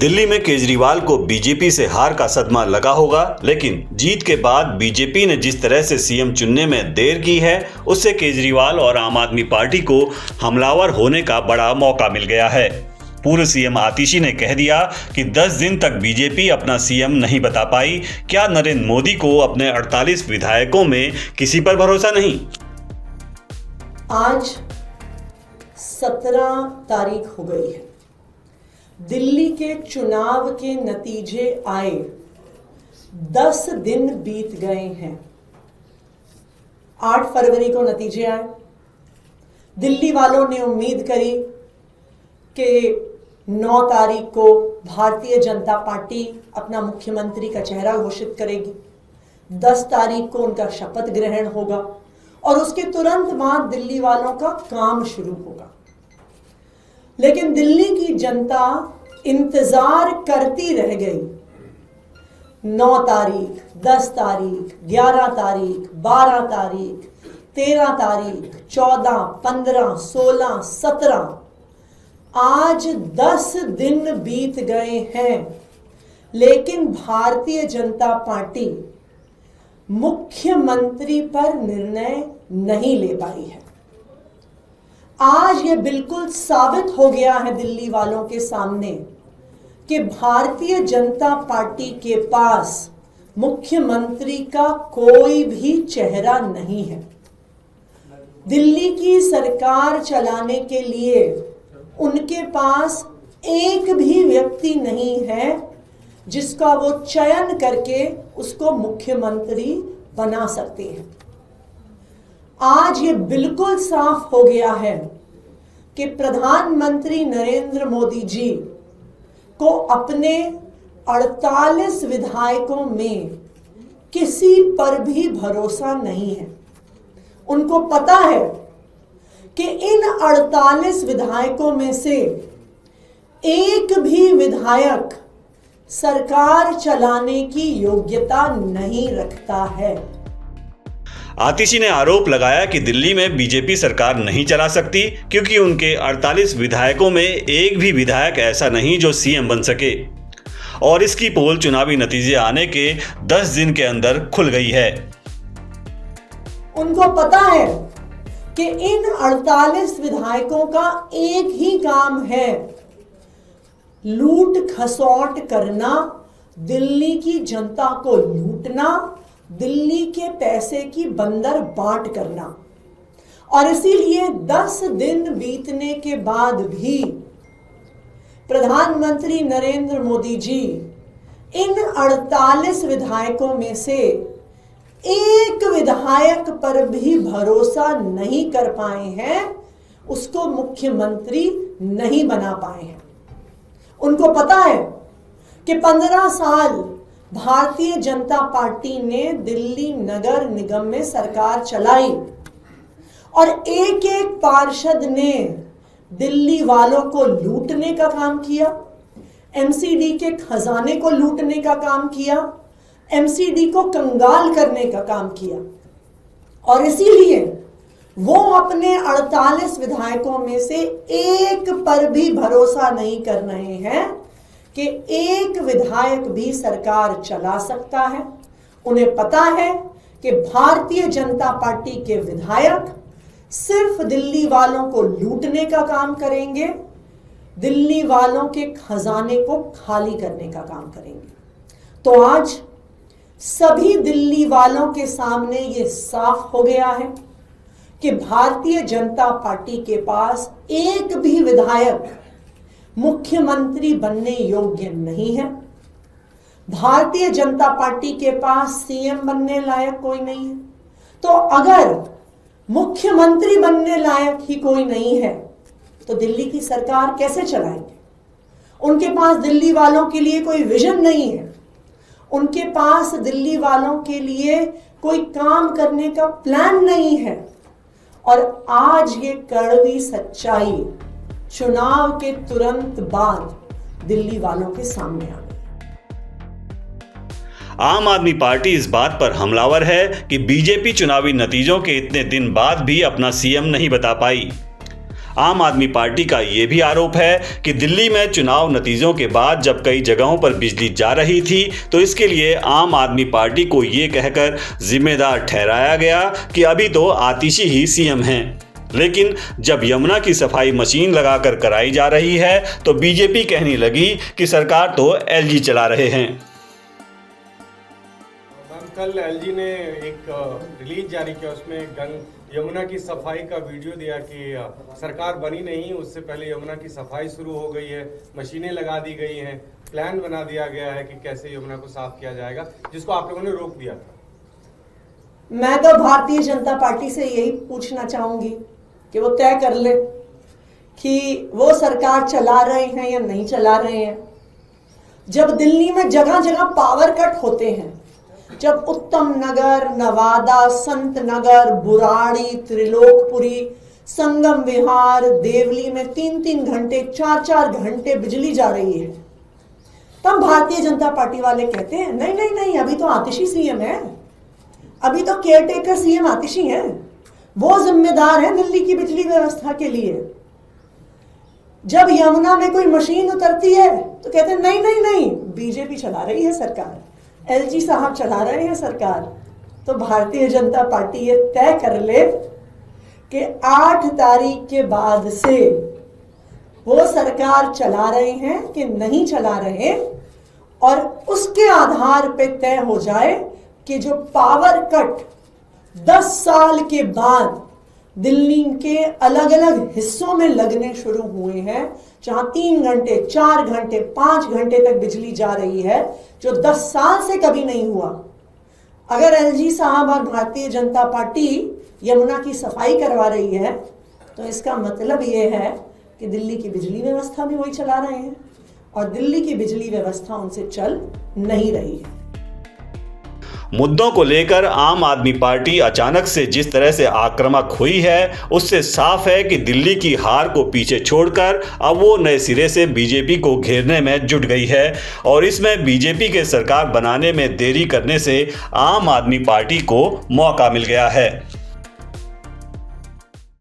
दिल्ली में केजरीवाल को बीजेपी से हार का सदमा लगा होगा, लेकिन जीत के बाद बीजेपी ने जिस तरह से सीएम चुनने में देर की है, उससे केजरीवाल और आम आदमी पार्टी को हमलावर होने का बड़ा मौका मिल गया है। पूर्व सीएम आतिशी ने कह दिया कि 10 दिन तक बीजेपी अपना सीएम नहीं बता पाई। क्या नरेंद्र मोदी को अपने 48 विधायकों में किसी पर भरोसा नहीं? आज 17 तारीख हो गई है। दिल्ली के चुनाव के नतीजे आए, 10 दिन बीत गए हैं। 8 फरवरी को नतीजे आए। दिल्ली वालों ने उम्मीद करी कि 9 तारीख को भारतीय जनता पार्टी अपना मुख्यमंत्री का चेहरा घोषित करेगी। 10 तारीख को उनका शपथ ग्रहण होगा और उसके तुरंत बाद दिल्ली वालों का काम शुरू होगा। लेकिन दिल्ली की जनता इंतजार करती रह गई। 9 तारीख, 10 तारीख, 11 तारीख, 12 तारीख, 13 तारीख, 14, 15, 16, 17, आज 10 दिन बीत गए हैं, लेकिन भारतीय जनता पार्टी मुख्यमंत्री पर निर्णय नहीं ले पाई है। आज ये बिल्कुल साबित हो गया है दिल्ली वालों के सामने कि भारतीय जनता पार्टी के पास मुख्यमंत्री का कोई भी चेहरा नहीं है। दिल्ली की सरकार चलाने के लिए उनके पास एक भी व्यक्ति नहीं है जिसका वो चयन करके उसको मुख्यमंत्री बना सकते हैं। आज ये बिल्कुल साफ हो गया है कि प्रधानमंत्री नरेंद्र मोदी जी को अपने 48 विधायकों में किसी पर भी भरोसा नहीं है। उनको पता है कि इन 48 विधायकों में से एक भी विधायक सरकार चलाने की योग्यता नहीं रखता है। आतिशी ने आरोप लगाया कि दिल्ली में बीजेपी सरकार नहीं चला सकती क्योंकि उनके 48 विधायकों में एक भी विधायक ऐसा नहीं जो सीएम बन सके, और इसकी पोल चुनावी नतीजे आने के 10 दिन के अंदर खुल गई है। उनको पता है कि इन 48 विधायकों का एक ही काम है, लूट खसौट करना, दिल्ली की जनता को लूटना, दिल्ली के पैसे की बंदर बांट करना। और इसीलिए 10 दिन बीतने के बाद भी प्रधानमंत्री नरेंद्र मोदी जी इन 48 विधायकों में से एक विधायक पर भी भरोसा नहीं कर पाए हैं, उसको मुख्यमंत्री नहीं बना पाए हैं। उनको पता है कि 15 साल भारतीय जनता पार्टी ने दिल्ली नगर निगम में सरकार चलाई और एक एक पार्षद ने दिल्ली वालों को लूटने का काम किया, एमसीडी के खजाने को लूटने का काम किया, एमसीडी को कंगाल करने का काम किया। और इसीलिए वो अपने 48 विधायकों में से एक पर भी भरोसा नहीं कर रहे हैं कि एक विधायक भी सरकार चला सकता है। उन्हें पता है कि भारतीय जनता पार्टी के विधायक सिर्फ दिल्ली वालों को लूटने का काम करेंगे, दिल्ली वालों के खजाने को खाली करने का काम करेंगे। तो आज सभी दिल्ली वालों के सामने ये साफ हो गया है कि भारतीय जनता पार्टी के पास एक भी विधायक मुख्यमंत्री बनने योग्य नहीं है। भारतीय जनता पार्टी के पास सीएम बनने लायक कोई नहीं है। तो अगर मुख्यमंत्री बनने लायक ही कोई नहीं है तो दिल्ली की सरकार कैसे चलाएंगे? उनके पास दिल्ली वालों के लिए कोई विजन नहीं है, उनके पास दिल्ली वालों के लिए कोई काम करने का प्लान नहीं है। और आज ये कड़वी सच्चाई चुनाव के तुरंत बाद दिल्ली वालों के सामने आ गई। आम आदमी पार्टी इस बात पर हमलावर है कि बीजेपी चुनावी नतीजों के इतने दिन बाद भी अपना सीएम नहीं बता पाई। आम आदमी पार्टी का ये भी आरोप है कि दिल्ली में चुनाव नतीजों के बाद जब कई जगहों पर बिजली जा रही थी तो इसके लिए आम आदमी पार्टी को ये कहकर जिम्मेदार ठहराया गया कि अभी तो आतिशी ही सीएम हैं। लेकिन जब यमुना की सफाई मशीन लगाकर कराई जा रही है तो बीजेपी कहने लगी कि सरकार तो एलजी चला रहे हैं। कल एलजी ने एक रिलीज जारी किया, उसमें यमुना की सफाई का वीडियो दिया कि सरकार बनी नहीं, उससे पहले यमुना की सफाई शुरू हो गई है, मशीनें लगा दी गई हैं, प्लान बना दिया गया है कि कैसे यमुना को साफ किया जाएगा, जिसको आप लोगों ने रोक दिया था। मैं तो भारतीय जनता पार्टी से यही पूछना चाहूंगी कि वो तय कर ले कि वो सरकार चला रहे हैं या नहीं चला रहे हैं। जब दिल्ली में जगह जगह पावर कट होते हैं, जब उत्तम नगर, नवादा, संत नगर, बुराड़ी, त्रिलोकपुरी, संगम विहार, देवली में 3-3 घंटे, 4-4 घंटे बिजली जा रही है, तब भारतीय जनता पार्टी वाले कहते हैं नहीं नहीं नहीं, अभी तो आतिशी सीएम है, अभी तो केयरटेकर सीएम आतिशी है, वो जिम्मेदार है दिल्ली की बिजली व्यवस्था के लिए। जब यमुना में कोई मशीन उतरती है तो कहते हैं नहीं नहीं नहीं, बीजेपी चला रही है सरकार, एलजी साहब चला रहे हैं सरकार। तो भारतीय जनता पार्टी ये तय कर ले कि 8 तारीख के बाद से वो सरकार चला रहे हैं कि नहीं चला रहे, और उसके आधार पे तय हो जाए कि जो पावर कट 10 साल के बाद दिल्ली के अलग अलग हिस्सों में लगने शुरू हुए हैं, जहां 3 घंटे, 4 घंटे, 5 घंटे तक बिजली जा रही है, जो 10 साल से कभी नहीं हुआ। अगर एलजी साहब और भारतीय जनता पार्टी यमुना की सफाई करवा रही है तो इसका मतलब ये है कि दिल्ली की बिजली व्यवस्था भी वही चला रहे हैं, और दिल्ली की बिजली व्यवस्था उनसे चल नहीं रही है। मुद्दों को लेकर आम आदमी पार्टी अचानक से जिस तरह से आक्रामक हुई है, उससे साफ है कि दिल्ली की हार को पीछे छोड़कर अब वो नए सिरे से बीजेपी को घेरने में जुट गई है, और इसमें बीजेपी के सरकार बनाने में देरी करने से आम आदमी पार्टी को मौका मिल गया है।